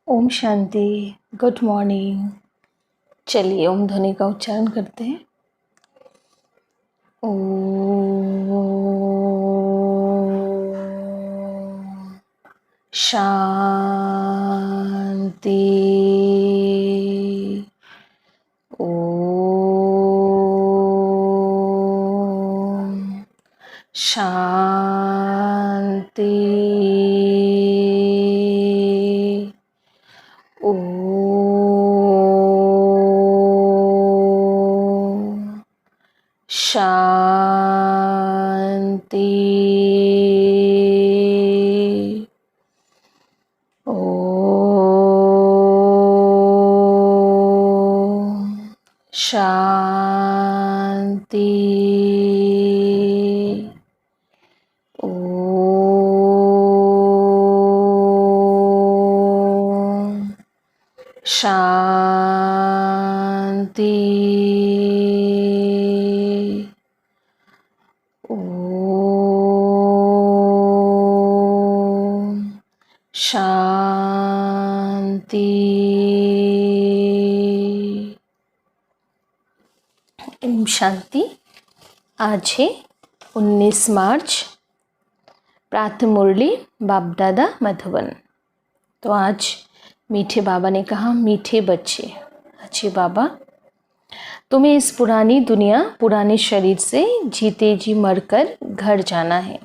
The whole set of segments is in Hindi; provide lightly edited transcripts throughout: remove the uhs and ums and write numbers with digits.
ओम शांति। Good morning. चलिए ओम ध्वनि का उच्चारण करते हैं। ओम शांति। ओम शांति। ओम शांति। ओम शांति। ओम शांति। ओम शांति। ओम शांति। आज है 19 मार्च, प्रातः मुरली बाप दादा मधुबन। तो आज मीठे बाबा ने कहा, मीठे बच्चे, अच्छे बाबा, तुम्हें इस पुरानी दुनिया, पुराने शरीर से जीते जी मरकर घर जाना है।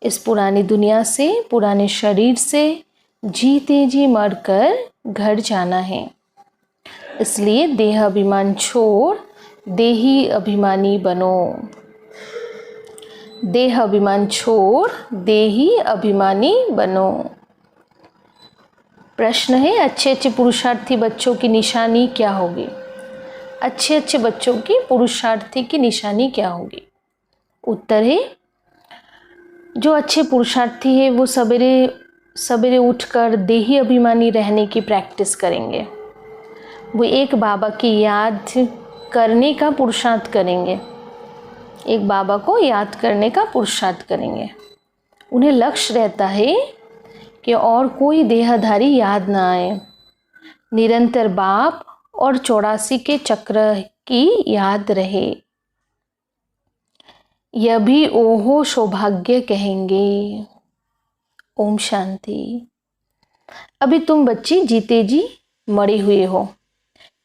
इस पुरानी दुनिया से, पुराने शरीर से जीते जी मरकर घर जाना है। इसलिए देह अभिमान छोड़ देही अभिमानी बनो। देह अभिमान छोड़ देही अभिमानी बनो। प्रश्न है, अच्छे अच्छे पुरुषार्थी बच्चों की निशानी क्या होगी? अच्छे अच्छे बच्चों की पुरुषार्थी की निशानी क्या होगी? उत्तर है, जो अच्छे पुरुषार्थी है वो सवेरे सवेरे उठकर देही अभिमानी रहने की प्रैक्टिस करेंगे। वो एक बाबा की याद करने का पुरुषार्थ करेंगे। एक बाबा को याद करने का पुरुषार्थ करेंगे। उन्हें लक्ष्य रहता है कि और कोई देहधारी याद ना आए। निरंतर बाप और 84 के चक्र की याद रहे। यह भी ओहो सौभाग्य कहेंगे। ओम शांति। अभी तुम बच्चे जीते जी मरे हुए हो।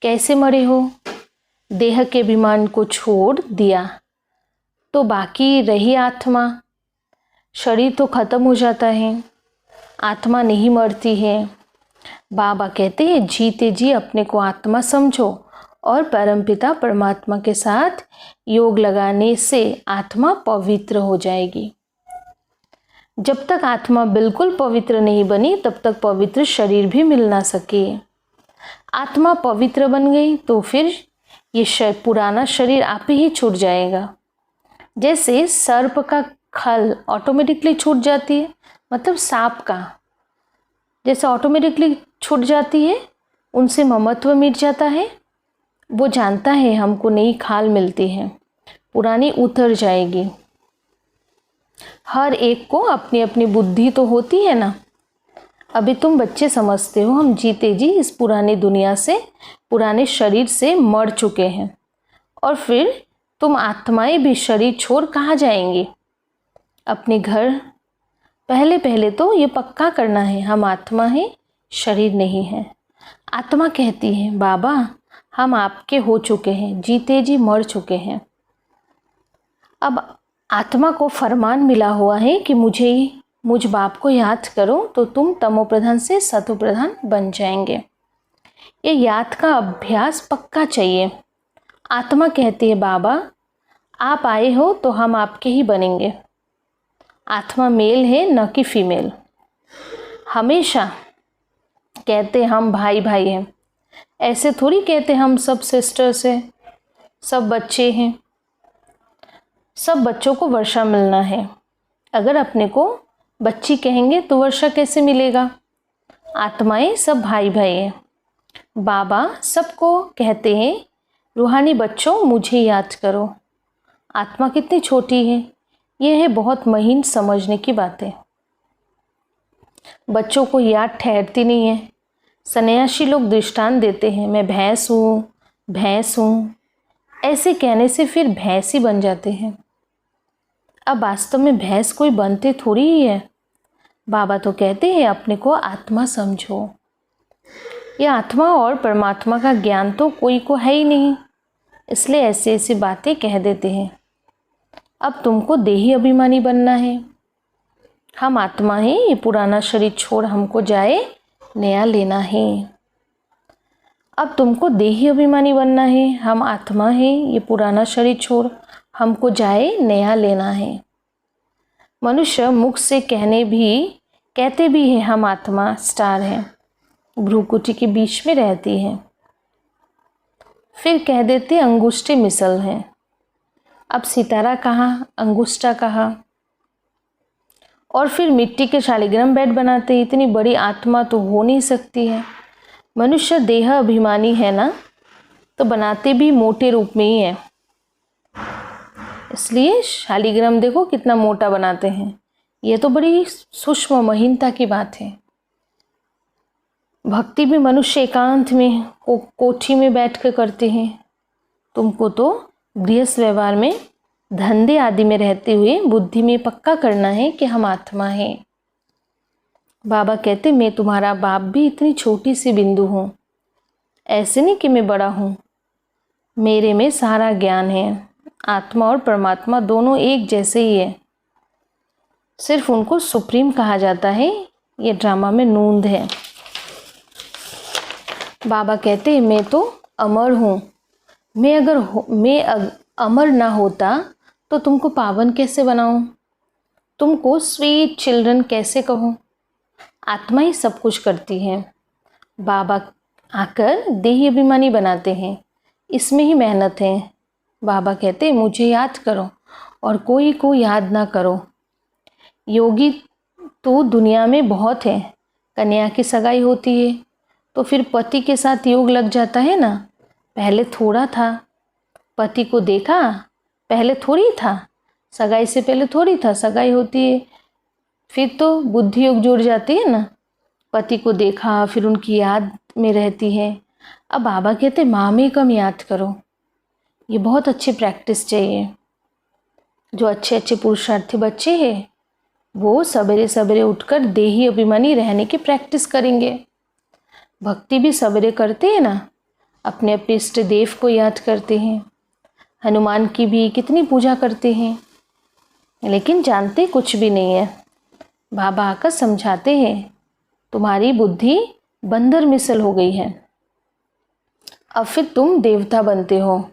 कैसे मरे हो? देह के अभिमान को छोड़ दिया तो बाकी रही आत्मा। शरीर तो खत्म हो जाता है, आत्मा नहीं मरती है। बाबा कहते हैं, जीते जी अपने को आत्मा समझो और परमपिता परमात्मा के साथ योग लगाने से आत्मा पवित्र हो जाएगी। जब तक आत्मा बिल्कुल पवित्र नहीं बनी तब तक पवित्र शरीर भी मिल ना सके। आत्मा पवित्र बन गई तो फिर ये पुराना शरीर आप ही छूट जाएगा। जैसे सर्प का खल ऑटोमेटिकली छूट जाती है, मतलब सांप का जैसे ऑटोमेटिकली छूट जाती है, उनसे ममत्व मिट जाता है। वो जानता है हमको नई खाल मिलती है, पुरानी उतर जाएगी। हर एक को अपनी अपनी बुद्धि तो होती है ना। अभी तुम बच्चे समझते हो हम जीते जी इस पुरानी दुनिया से, पुराने शरीर से मर चुके हैं, और फिर तुम आत्माएं भी शरीर छोड़ कहाँ जाएंगी? अपने घर। पहले पहले तो ये पक्का करना है, हम आत्मा हैं, शरीर नहीं है। आत्मा कहती है, बाबा हम आपके हो चुके हैं, जीते जी मर चुके हैं। अब आत्मा को फरमान मिला हुआ है कि मुझ बाप को याद करो तो तुम तमो प्रधान से सतो प्रधान बन जाएंगे। ये याद का अभ्यास पक्का चाहिए। आत्मा कहती है, बाबा आप आए हो तो हम आपके ही बनेंगे। आत्मा मेल है, न कि फीमेल। हमेशा कहते हम भाई भाई हैं, ऐसे थोड़ी कहते हम सब सिस्टर्स हैं, सब बच्चे हैं। सब बच्चों को वर्षा मिलना है। अगर अपने को बच्ची कहेंगे तो वर्षा कैसे मिलेगा? आत्माएं सब भाई भाई हैं। बाबा सबको कहते हैं, रूहानी बच्चों मुझे याद करो। आत्मा कितनी छोटी है, ये है बहुत महीन समझने की बातें। बच्चों को याद ठहरती नहीं है। सन्यासी लोग दृष्टांत देते हैं, मैं भैंस हूँ, भैंस हूँ। ऐसे कहने से फिर भैंस ही बन जाते हैं। अब वास्तव में भैंस कोई बनते थोड़ी ही है। बाबा तो कहते हैं अपने को आत्मा समझो। यह आत्मा और परमात्मा का ज्ञान तो कोई को है ही नहीं, इसलिए ऐसी ऐसी बातें कह देते हैं। अब तुमको देही अभिमानी बनना है। हम आत्मा हैं, ये पुराना शरीर छोड़ हमको जाए नया लेना है। अब तुमको देही अभिमानी बनना है। हम आत्मा हैं, ये पुराना शरीर छोड़ हमको जाए नया लेना है। मनुष्य मुख से कहते भी हैं हम आत्मा स्टार हैं, भ्रूकुटी के बीच में रहती है। फिर कह देते अंगुष्ठे मिसल हैं। अब सितारा कहाँ, अंगुष्ठा कहाँ। और फिर मिट्टी के शालिग्राम बेड बनाते। इतनी बड़ी आत्मा तो हो नहीं सकती है। मनुष्य देह अभिमानी है ना, तो बनाते भी मोटे रूप में ही है, इसलिए शालिग्राम देखो कितना मोटा बनाते हैं। ये तो बड़ी सूक्ष्म महीनता की बात है। भक्ति भी मनुष्य एकांत में कोठी में बैठ कर करते हैं। तुमको तो गृहस्थ व्यवहार में, धंधे आदि में रहते हुए बुद्धि में पक्का करना है कि हम आत्मा हैं। बाबा कहते मैं तुम्हारा बाप भी इतनी छोटी सी बिंदु हूँ। ऐसे नहीं कि मैं बड़ा हूँ, मेरे में सारा ज्ञान है। आत्मा और परमात्मा दोनों एक जैसे ही है, सिर्फ उनको सुप्रीम कहा जाता है। ये ड्रामा में नूंद है। बाबा कहते हैं मैं तो अमर हूँ। मैं अमर ना होता तो तुमको पावन कैसे बनाऊँ, तुमको स्वीट चिल्ड्रन कैसे कहूँ। आत्मा ही सब कुछ करती है। बाबा आकर देही अभिमानी बनाते हैं, इसमें ही मेहनत है। बाबा कहते हैं मुझे याद करो और कोई को याद ना करो। योगी तो दुनिया में बहुत है। कन्या की सगाई होती है तो फिर पति के साथ योग लग जाता है ना। पहले थोड़ा था, पति को देखा, पहले थोड़ी था, सगाई से पहले थोड़ी था। सगाई होती है फिर तो बुद्धि योग जुड़ जाती है ना। पति को देखा, फिर उनकी याद में रहती है। अब बाबा कहते माँ में कम याद करो। ये बहुत अच्छी प्रैक्टिस चाहिए। जो अच्छे अच्छे पुरुषार्थी बच्चे हैं वो सवेरे सवेरे उठकर देही अभिमानी रहने की प्रैक्टिस करेंगे। भक्ति भी सवेरे करते हैं ना, अपने अपने इष्ट देव को याद करते हैं। हनुमान की भी कितनी पूजा करते हैं, लेकिन जानते कुछ भी नहीं है। बाबा आकर समझाते हैं तुम्हारी बुद्धि बंदर मिसल हो गई है, अब फिर तुम देवता बनते हो।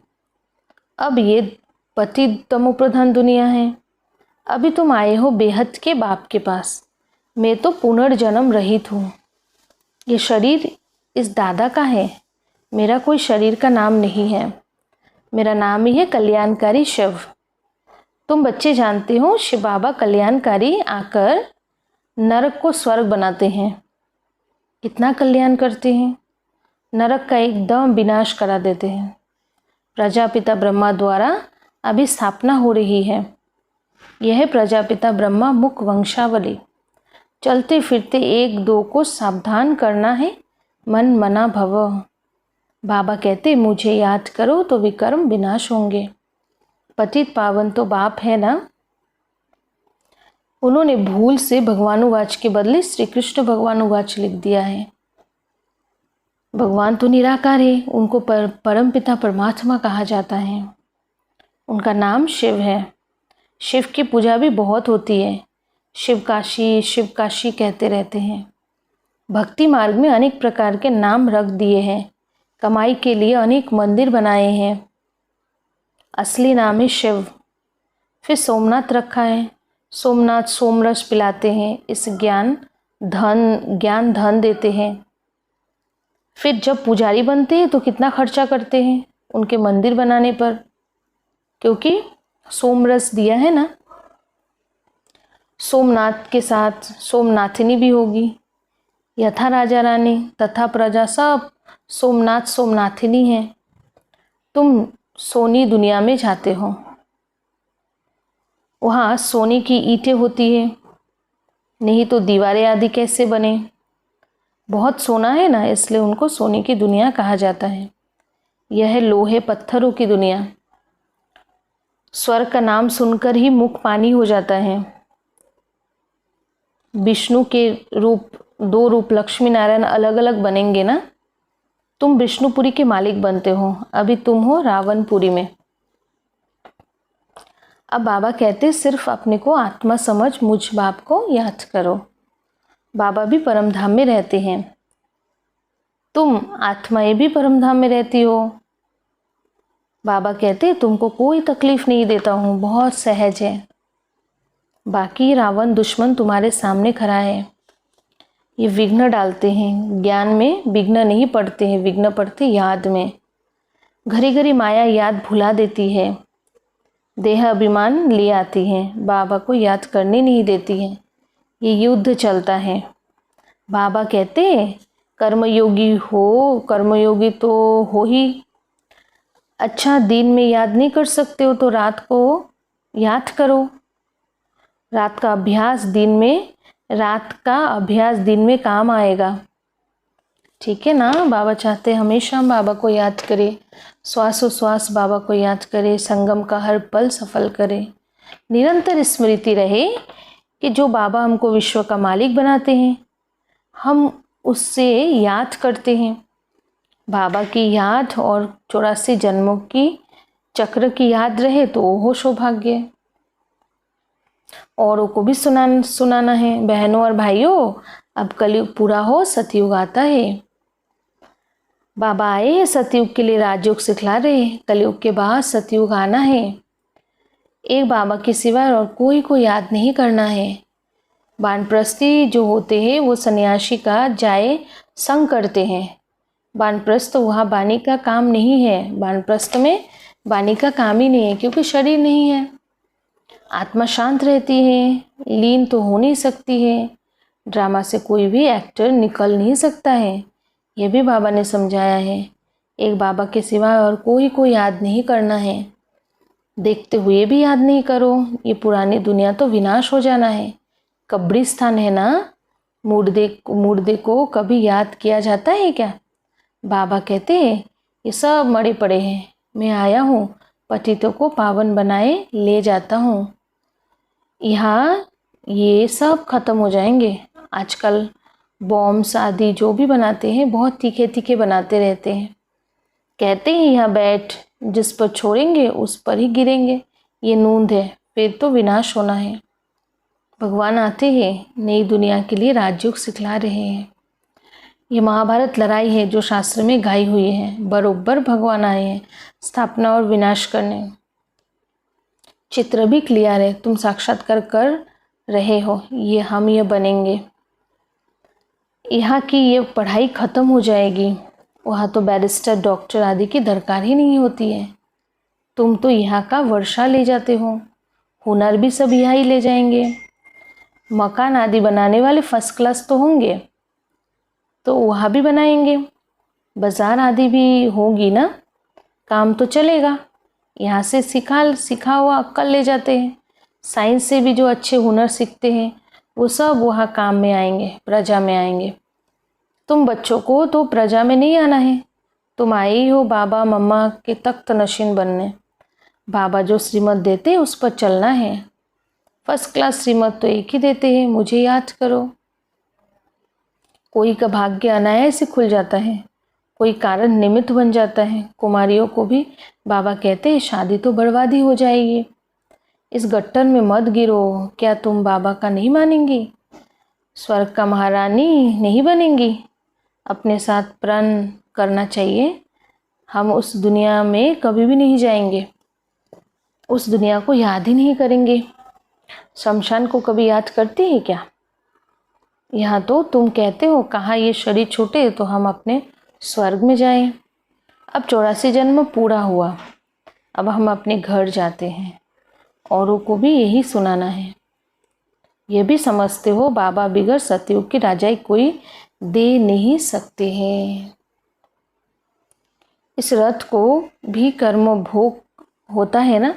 अब ये पति तमो प्रधान दुनिया है। अभी तुम आए हो बेहद के बाप के पास। मैं तो पुनर्जन्म रहित हूँ। ये शरीर इस दादा का है, मेरा कोई शरीर का नाम नहीं है। मेरा नाम ही है कल्याणकारी शिव। तुम बच्चे जानते हो शिव बाबा कल्याणकारी आकर नरक को स्वर्ग बनाते हैं। कितना कल्याण करते हैं, नरक का एकदम विनाश करा देते हैं। प्रजापिता ब्रह्मा द्वारा अभी स्थापना हो रही है। यह प्रजापिता ब्रह्मा मुख वंशावली। चलते फिरते एक दो को सावधान करना है, मन मना भव। बाबा कहते मुझे याद करो तो विकर्म विनाश होंगे। पतित पावन तो बाप है ना। उन्होंने भूल से भगवानुवाच के बदले श्री कृष्ण भगवानुवाच लिख दिया है। भगवान तो निराकार है, उनको परम पिता परमात्मा कहा जाता है। उनका नाम शिव है। शिव की पूजा भी बहुत होती है। शिव काशी कहते रहते हैं। भक्ति मार्ग में अनेक प्रकार के नाम रख दिए हैं। कमाई के लिए अनेक मंदिर बनाए हैं। असली नाम है शिव। फिर सोमनाथ रखा है। सोमनाथ सोमरस पिलाते हैं। इस ज्ञान धन देते हैं। फिर जब पुजारी बनते हैं तो कितना खर्चा करते हैं उनके मंदिर बनाने पर, क्योंकि सोमरस दिया है ना। सोमनाथ के साथ सोमनाथिनी भी होगी। यथा राजा रानी तथा प्रजा सब सोमनाथ सोमनाथिनी है। तुम सोनी दुनिया में जाते हो, वहाँ सोने की ईंटें होती है, नहीं तो दीवारें आदि कैसे बने। बहुत सोना है ना, इसलिए उनको सोने की दुनिया कहा जाता है। यह है लोहे पत्थरों की दुनिया। स्वर्ग का नाम सुनकर ही मुख पानी हो जाता है। विष्णु के रूप, 2 रूप लक्ष्मी नारायण अलग अलग बनेंगे ना। तुम विष्णुपुरी के मालिक बनते हो, अभी तुम हो रावणपुरी में। अब बाबा कहते सिर्फ अपने को आत्मा समझ मुझ बाप को याद करो। बाबा भी परमधाम में रहते हैं, तुम आत्माएं भी परमधाम में रहती हो। बाबा कहते तुमको कोई तकलीफ नहीं देता हूँ, बहुत सहज है। बाकी रावण दुश्मन तुम्हारे सामने खड़ा है, ये विघ्न डालते हैं। ज्ञान में विघ्न नहीं पड़ते हैं, विघ्न पड़ते याद में। घड़ी घड़ी माया याद भुला देती है, देह अभिमान ले आती है, बाबा को याद करने नहीं देती है। ये युद्ध चलता है। बाबा कहते कर्मयोगी हो, कर्मयोगी तो हो ही। अच्छा, दिन में याद नहीं कर सकते हो तो रात को याद करो। रात का अभ्यास दिन में काम आएगा। ठीक है ना। बाबा चाहते हमेशा हम बाबा को याद करें, श्वासोश्वास बाबा को याद करें, संगम का हर पल सफल करें। निरंतर स्मृति रहे कि जो बाबा हमको विश्व का मालिक बनाते हैं, हम उससे याद करते हैं। बाबा की याद और 84 जन्मों की चक्र की याद रहे तो हो सौभाग्य। औरों को भी सुनाना है। बहनों और भाइयों, अब कलयुग पूरा हो, सतयुग आता है। बाबा आए हैं सतयुग के लिए, राजयोग सिखला रहे हैं। कलयुग के बाद सतयुग आना है। एक बाबा के सिवा और कोई को याद नहीं करना है। वानप्रस्थी जो होते हैं वो सन्यासी का जाए संग करते हैं। वानप्रस्थ वहाँ वाणी का काम नहीं है। वानप्रस्थ में वाणी का काम ही नहीं है, क्योंकि शरीर नहीं है। आत्मा शांत रहती है, लीन तो हो नहीं सकती है। ड्रामा से कोई भी एक्टर निकल नहीं सकता है, ये भी बाबा ने समझाया है। एक बाबा के सिवा और कोई को याद नहीं करना है। देखते हुए भी याद नहीं करो, ये पुरानी दुनिया तो विनाश हो जाना है। कब्रिस्तान है ना, मुर्दे को कभी याद किया जाता है क्या? बाबा कहते हैं ये सब मरे पड़े हैं, मैं आया हूँ पतितों को पावन बनाए ले जाता हूँ। यहाँ ये सब खत्म हो जाएंगे। आजकल बॉम्ब्स आदि जो भी बनाते हैं बहुत तीखे तीखे बनाते रहते हैं। कहते हैं यहाँ बैठ, जिस पर छोड़ेंगे उस पर ही गिरेंगे, ये नूंद है, फिर तो विनाश होना है। भगवान आते हैं, नई दुनिया के लिए राजयोग सिखला रहे हैं। ये महाभारत लड़ाई है जो शास्त्र में गाई हुई है। बरोबर भगवान आए हैं स्थापना और विनाश करने। चित्र भी क्लियर है, तुम साक्षात्कार कर रहे हो, ये हम ये बनेंगे। यहाँ की ये पढ़ाई खत्म हो जाएगी, वहाँ तो बैरिस्टर डॉक्टर आदि की दरकार ही नहीं होती है। तुम तो यहाँ का वर्षा ले जाते हो, हुनर भी सब यहाँ ही ले जाएंगे। मकान आदि बनाने वाले फर्स्ट क्लास तो होंगे, तो वहाँ भी बनाएंगे। बाज़ार आदि भी होगी ना, काम तो चलेगा। यहाँ से सीखा हुआ अक्ल ले जाते हैं। साइंस से भी जो अच्छे हुनर सीखते हैं वो सब वहाँ काम में आएंगे, प्रजा में आएंगे। तुम बच्चों को तो प्रजा में नहीं आना है, तुम आए ही हो बाबा मम्मा के तख्त नशीन बनने। बाबा जो श्रीमत देते हैं उस पर चलना है। फर्स्ट क्लास श्रीमत तो एक ही देते हैं, मुझे याद करो। कोई का भाग्य अनायास से खुल जाता है, कोई कारण निमित्त बन जाता है। कुमारियों को भी बाबा कहते हैं शादी तो बर्बादी हो जाएगी, इस गट्टर में मत गिरो। क्या तुम बाबा का नहीं मानेंगी? स्वर्ग का महारानी नहीं बनेंगी? अपने साथ प्रण करना चाहिए, हम उस दुनिया में कभी भी नहीं जाएंगे, उस दुनिया को याद ही नहीं करेंगे। शमशान को कभी याद करते हैं क्या? यहाँ तो तुम कहते हो कहाँ ये शरीर छूटे तो हम अपने स्वर्ग में जाएं। अब 84 जन्म पूरा हुआ, अब हम अपने घर जाते हैं, औरों को भी यही सुनाना है। ये भी समझते हो बाबा बिगड़ सतयुग की राजाई कोई दे नहीं सकते हैं। इस रथ को भी कर्म भोग होता है ना,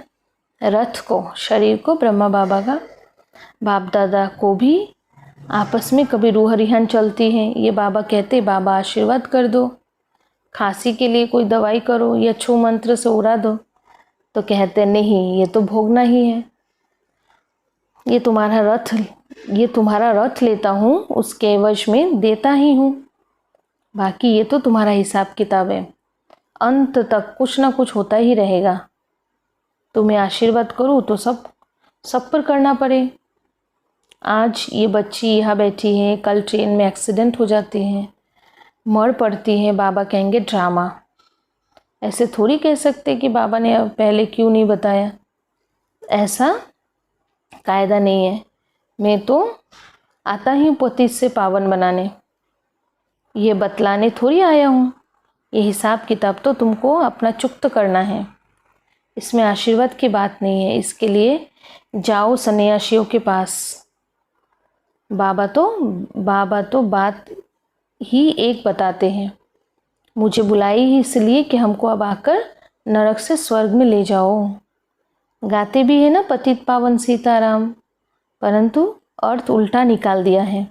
रथ को, शरीर को ब्रह्मा बाबा का, बाप दादा को भी आपस में कभी रूह रिहान चलती हैं। ये बाबा कहते बाबा आशीर्वाद कर दो, खांसी के लिए कोई दवाई करो या छू मंत्र से उड़ा दो, तो कहते नहीं ये तो भोगना ही है, ये तुम्हारा रथ लेता हूँ, उसके वश में देता ही हूँ, बाकी ये तो तुम्हारा हिसाब किताब है, अंत तक कुछ ना कुछ होता ही रहेगा। तुम्हें आशीर्वाद करूँ तो सब पर करना पड़े। आज ये बच्ची यहाँ बैठी है, कल ट्रेन में एक्सीडेंट हो जाते हैं, मर पड़ती है, बाबा कहेंगे ड्रामा। ऐसे थोड़ी कह सकते कि बाबा ने पहले क्यों नहीं बताया, ऐसा कायदा नहीं है। मैं तो आता ही पतित से पावन बनाने, ये बतलाने थोड़ी आया हूँ। ये हिसाब किताब तो तुमको अपना चुक्त करना है, इसमें आशीर्वाद की बात नहीं है। इसके लिए जाओ सन्यासियों के पास। बाबा तो बात ही एक बताते हैं, मुझे बुलाई ही इसलिए कि हमको अब आकर नरक से स्वर्ग में ले जाओ। गाते भी है ना पतित पावन सीताराम, परंतु अर्थ उल्टा निकाल दिया है।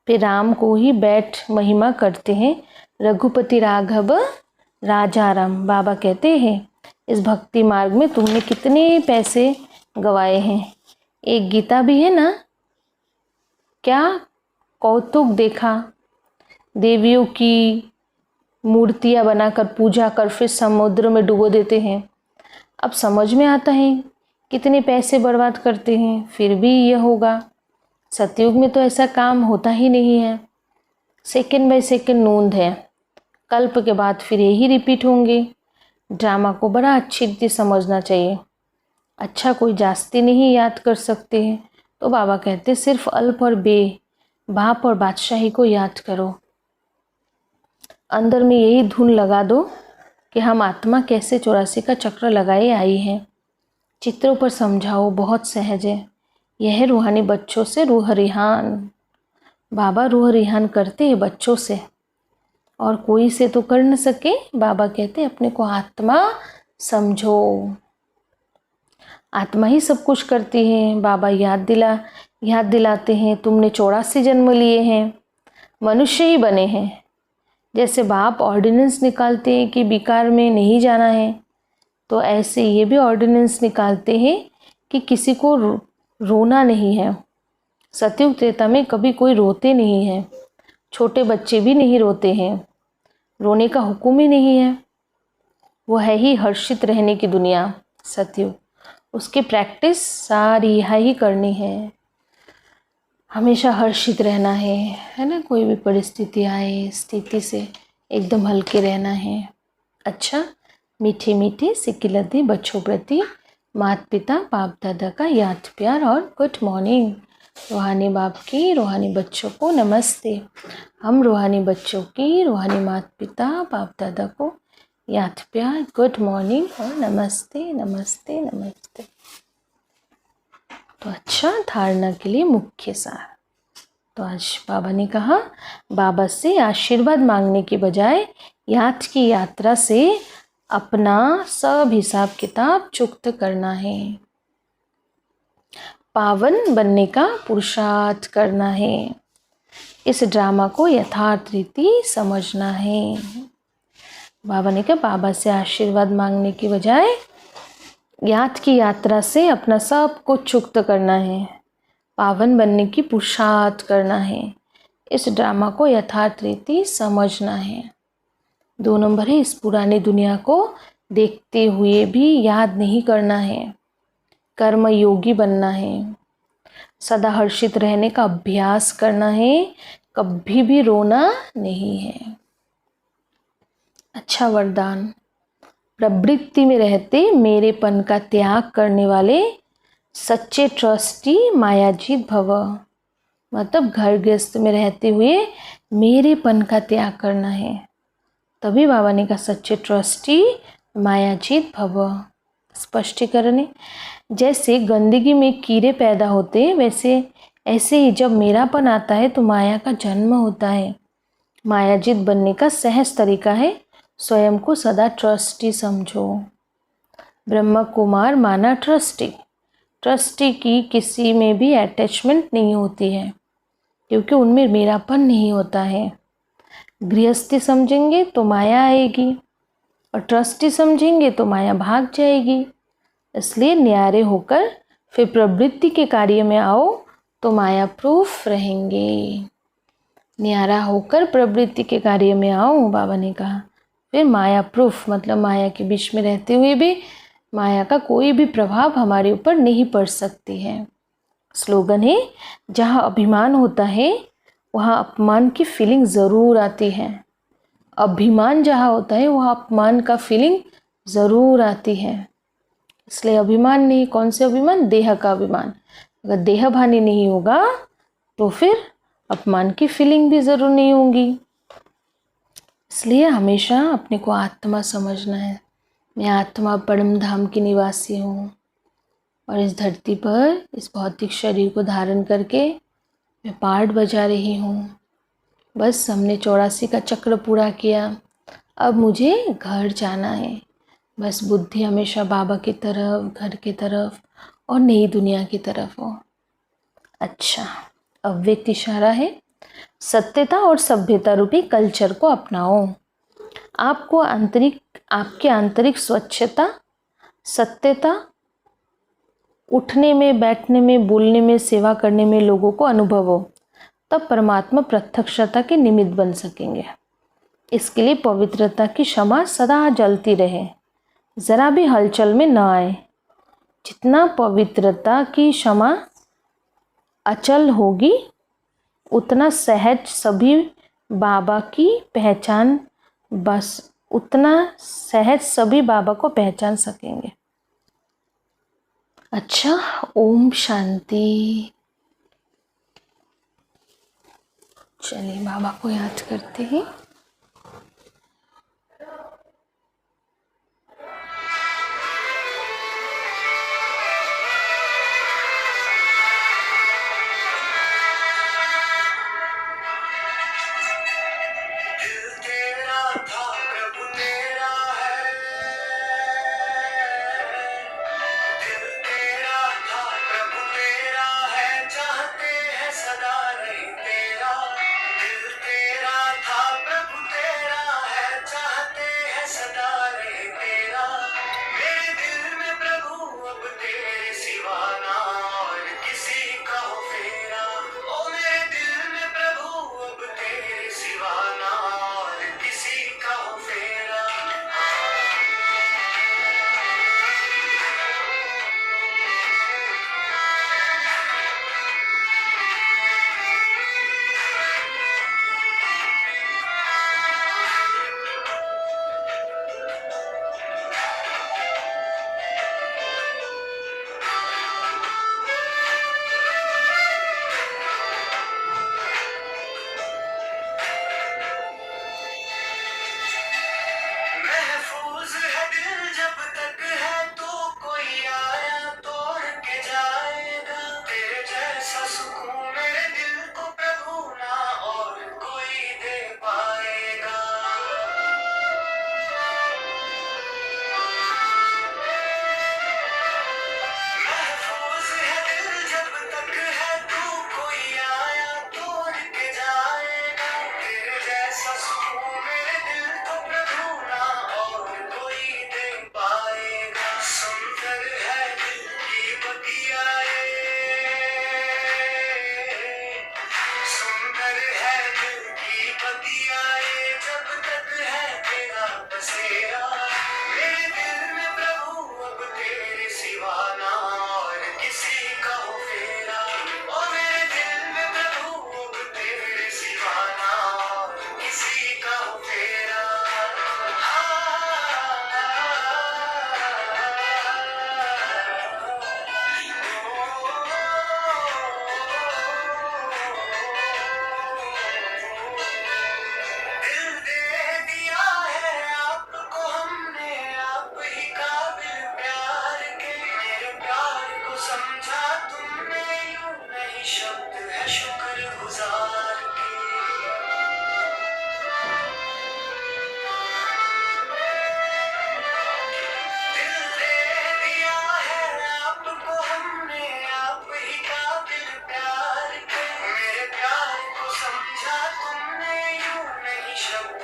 फिर राम को ही बैठ महिमा करते हैं, रघुपति राघव राजा राम। बाबा कहते हैं इस भक्ति मार्ग में तुमने कितने पैसे गवाए हैं। एक गीता भी है ना, क्या कौतुक देखा, देवियों की मूर्तियां बनाकर पूजा कर फिर समुद्र में डुबो देते हैं। अब समझ में आता है कितने पैसे बर्बाद करते हैं, फिर भी यह होगा। सतयुग में तो ऐसा काम होता ही नहीं है, सेकंड बाय सेकंड नूंद है, कल्प के बाद फिर यही रिपीट होंगे। ड्रामा को बड़ा अच्छी रीति समझना चाहिए। अच्छा कोई जास्ती नहीं याद कर सकते हैं तो बाबा कहते सिर्फ अल्प और बाप और बादशाही को याद करो। अंदर में यही धुन लगा दो कि हम आत्मा कैसे 84 का चक्र लगाए आई है। चित्रों पर समझाओ, बहुत सहज है। यह रूहानी बच्चों से रूह रिहान। बाबा रूह रिहान करते हैं बच्चों से, और कोई से तो कर न सके। बाबा कहते अपने को आत्मा समझो, आत्मा ही सब कुछ करती है। बाबा याद दिलाते हैं तुमने 84 जन्म लिए हैं, मनुष्य ही बने हैं। जैसे बाप ऑर्डिनेंस निकालते हैं कि बिकार में नहीं जाना है, तो ऐसे ये भी ऑर्डिनेंस निकालते हैं कि किसी को रोना नहीं है। सतयुग त्रेता में कभी कोई रोते नहीं है, छोटे बच्चे भी नहीं रोते हैं, रोने का हुक्म ही नहीं है। वो है ही हर्षित रहने की दुनिया सतयुग। उसकी प्रैक्टिस सारी यहाँ ही करनी है, हमेशा हर्षित रहना है ना। कोई भी परिस्थिति आए, स्थिति से एकदम हल्के रहना है। अच्छा, मीठे मीठे सिकिलते बच्चों प्रति माता पिता बाप दादा का याद प्यार और गुड मॉर्निंग। रूहानी बाप की रूहानी बच्चों को नमस्ते। हम रूहानी बच्चों की रूहानी माता पिता बाप दादा को याद प्यार, गुड मॉर्निंग और नमस्ते नमस्ते नमस्ते। तो अच्छा, धारणा के लिए मुख्य सार। तो आज बाबा ने कहा बाबा से आशीर्वाद मांगने के बजाय याद की यात्रा से अपना सब हिसाब किताब चुकत करना है, पावन बनने का पुरुषार्थ करना है। इस ड्रामा को यथार्थ रीति समझना है। बाबा ने कहा बाबा से आशीर्वाद मांगने की बजाय याद की यात्रा से अपना सब कुछ चुकत करना है, पावन बनने की पुरुषार्थ करना है। इस ड्रामा को यथार्थ रीति समझना है। 2 नंबर है, इस पुरानी दुनिया को देखते हुए भी याद नहीं करना है, कर्म योगी बनना है, सदा हर्षित रहने का अभ्यास करना है, कभी भी रोना नहीं है। अच्छा वरदान, प्रवृत्ति में रहते मेरेपन का त्याग करने वाले सच्चे ट्रस्टी मायाजीत भव। मतलब घर गृहस्थ में रहते हुए मेरेपन का त्याग करना है, तभी बाबा ने कहा सच्चे ट्रस्टी मायाजीत भव। स्पष्टीकरण है, जैसे गंदगी में कीड़े पैदा होते हैं, वैसे ऐसे ही जब मेरापन आता है तो माया का जन्म होता है। मायाजीत बनने का सहज तरीका है स्वयं को सदा ट्रस्टी समझो। ब्रह्मा कुमार माना ट्रस्टी की किसी में भी अटैचमेंट नहीं होती है। क्योंकि उनमें मेरापन नहीं होता है। गृहस्थी समझेंगे तो माया आएगी और ट्रस्टी समझेंगे तो माया भाग जाएगी। इसलिए न्यारे होकर फिर प्रवृत्ति के कार्य में आओ तो माया प्रूफ रहेंगे। न्यारा होकर प्रवृत्ति के कार्य में आओ, बाबा ने कहा, फिर माया प्रूफ मतलब माया के बीच में रहते हुए भी माया का कोई भी प्रभाव हमारे ऊपर नहीं पड़ सकती है। स्लोगन है, जहाँ अभिमान होता है वहाँ अपमान की फीलिंग ज़रूर आती है। अभिमान जहाँ होता है वहाँ अपमान का फीलिंग ज़रूर आती है। इसलिए अभिमान नहीं, कौन से अभिमान? देह का अभिमान। अगर देह भानी नहीं होगा तो फिर अपमान की फीलिंग भी ज़रूर नहीं होगी। इसलिए हमेशा अपने को आत्मा समझना है। मैं आत्मा परम धाम की निवासी हूँ और इस धरती पर इस भौतिक शरीर को धारण करके मैं पार्ट बजा रही हूँ। बस हमने 84 का चक्र पूरा किया, अब मुझे घर जाना है। बस बुद्धि हमेशा बाबा की तरफ, घर की तरफ और नई दुनिया की तरफ हो। अच्छा, अव्यक्त इशारा है, सत्यता और सभ्यता रूपी कल्चर को अपनाओ। आपके आंतरिक स्वच्छता, सत्यता, उठने में, बैठने में, बोलने में, सेवा करने में लोगों को अनुभव हो, तब परमात्मा प्रत्यक्षता के निमित्त बन सकेंगे। इसके लिए पवित्रता की क्षमा सदा जलती रहे, ज़रा भी हलचल में न आए। जितना पवित्रता की क्षमा अचल होगी उतना सहज सभी बाबा की पहचान, बस उतना सहज सभी बाबा को पहचान सकेंगे। अच्छा, ओम शांति। चलिए बाबा को याद करते हैं।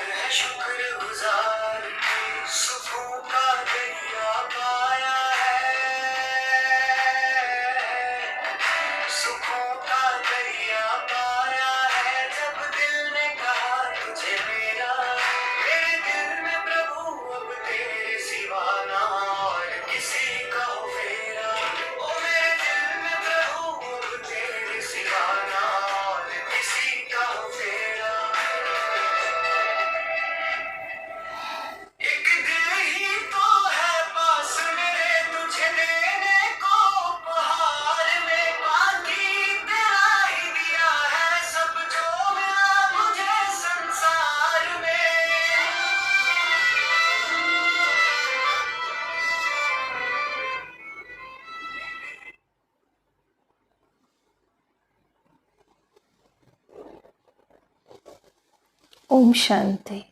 है शुक्रगुजार सुखों का दरिया पाया है, सुखों का दरिया पाया है। जब दिल ने कहा तुझे मेरा, मेरे दिल में प्रभु अब तेरे सिवा ना और किसी का हो फेरा। ओ मेरे दिल में प्रभु अब तेरे सिवा ना और किसी का हो फेरा। एक दिल ही तो है पास मेरे तुझे देने को उपहार में, बाकी तेरा ही दिया है सब जो मिला मुझे संसार में। ओम शांति।